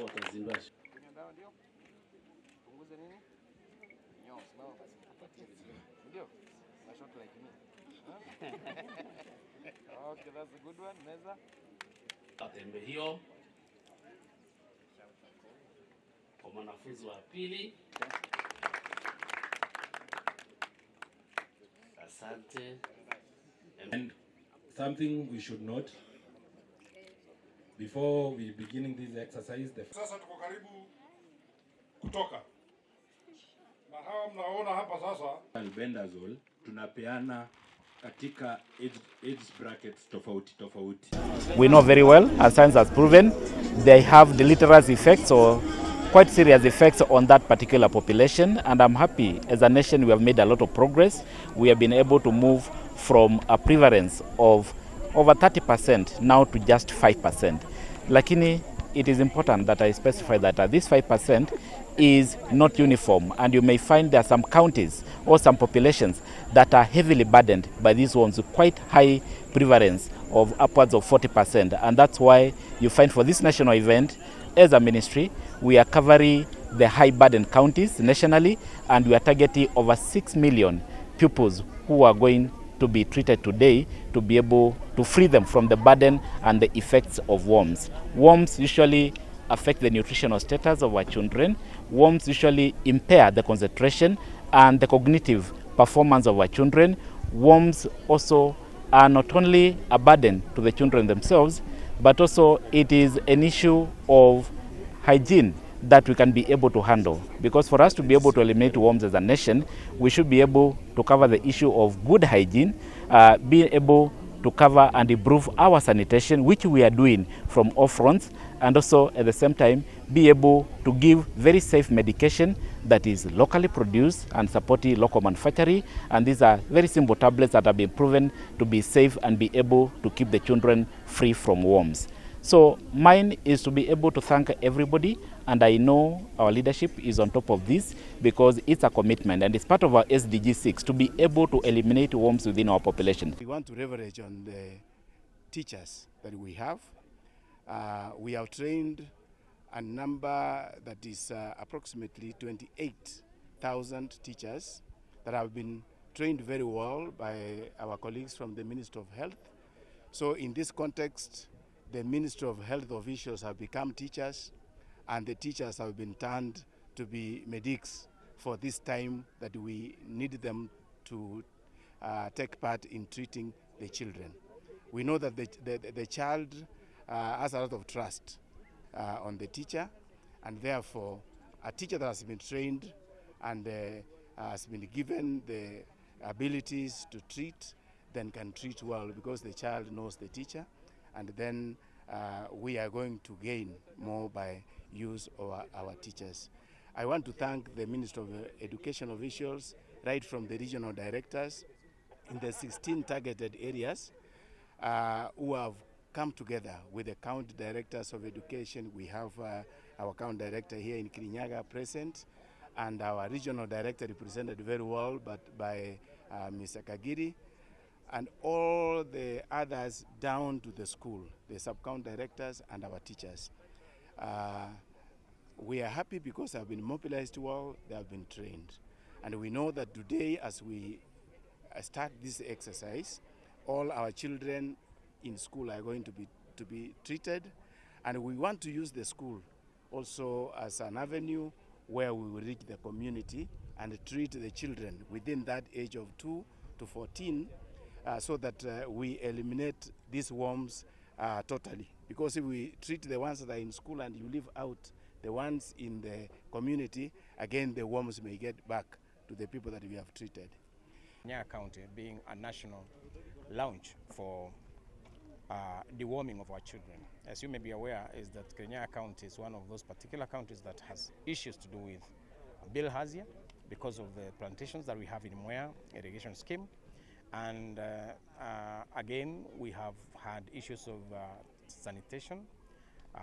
watazindua. Okay, that's a good one. Meza. Tembe hiyo kwa mwanafunzi wa pili. Asante. And something we should note before we beginning this exercise. Sasa tuko karibu kutoka. Na hawa mnaona hapa sasa Albendazole tunapeana katika age brackets tofauti. We know very well, as science has proven, they have deleterious effects or quite serious effects on that particular population, and I'm happy as a nation we have made a lot of progress. We have been able to move from a prevalence of over 30% now to just 5%. Lakini it is important that I specify that this 5% is not uniform, and you may find there are some counties or some populations that are heavily burdened by these ones with quite high prevalence of upwards of 40%, and that's why you find for this national event, as a ministry, we are covering the high burden counties nationally, and we are targeting over 6 million pupils who are going to be treated today to be able to free them from the burden and the effects of worms. Worms usually affect the nutritional status of our children. Worms usually impair the concentration and the cognitive performance of our children. Worms also are not only a burden to the children themselves, but also it is an issue of hygiene that we can be able to handle. Because for us to be able to eliminate worms as a nation, we should be able to cover the issue of good hygiene, being able to cover and improve our sanitation, which we are doing from all fronts, and also at the same time be able to give very safe medication that is locally produced and supporting local manufacturing. And these are very simple tablets that have been proven to be safe and be able to keep the children free from worms. So mine is to be able to thank everybody, and I know our leadership is on top of this because it's a commitment and it's part of our SDG 6 to be able to eliminate worms within our population. We want to leverage on the teachers that we have. We have trained a number that is approximately 28,000 teachers that have been trained very well by our colleagues from the Ministry of Health. So in this context, the Ministry of Health officials have become teachers, and the teachers have been turned to be medics for this time that we need them to take part in treating the children. We know that the child has a lot of trust on the teacher, and therefore a teacher that has been trained and has been given the abilities to treat, then can treat well because the child knows the teacher, and then we are going to gain more by use of our teachers. I want to thank the Ministry of Education officials, right from the regional directors in the 16 targeted areas who have come together with the county directors of education. We have our county director here in Kirinyaga present, and our regional director represented very well by Mr. Kagiri, and all the others down to the school, the sub-county directors and our teachers. We are happy because they have been mobilized well, they have been trained. And we know that today, as we start this exercise, all our children in school are going to be treated, and we want to use the school also as an avenue where we will reach the community and treat the children within that age of 2 to 14 so that we eliminate these worms totally. Because if we treat the ones that are in school and you leave out the ones in the community, again the worms may get back to the people that we have treated. Kirinyaga County being a national launch for deworming of our children. As you may be aware, is that Kirinyaga County is one of those particular counties that has issues to do with bilharzia because of the plantations that we have in Mwea irrigation scheme. And again, we have had issues of sanitation,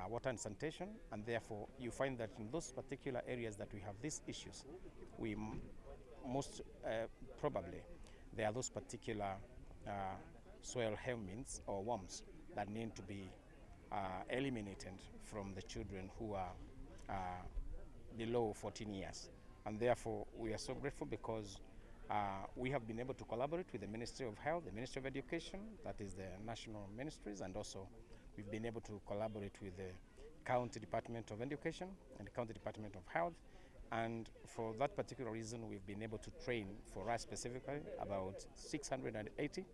water and sanitation, and therefore you find that in those particular areas that we have these issues, we most probably there are those particular soil helminths or worms that need to be eliminated from the children who are below 14 years. And therefore, we are so grateful because we have been able to collaborate with the Ministry of Health, the Ministry of Education, that is the national ministries, and also we've been able to collaborate with the County Department of Education and the County Department of Health. And for that particular reason, we've been able to train, for us specifically, about 680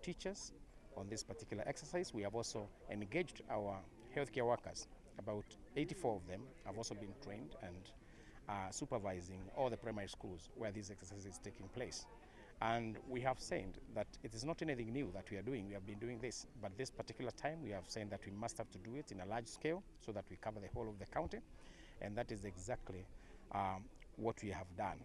teachers on this particular exercise. We have also engaged our healthcare workers. About 84 of them have also been trained and supervising all the primary schools where this exercise is taking place. And we have said that it is not anything new that we are doing. We have been doing this, but this particular time we have said that we must have to do it in a large scale so that we cover the whole of the county, and that is exactly what we have done.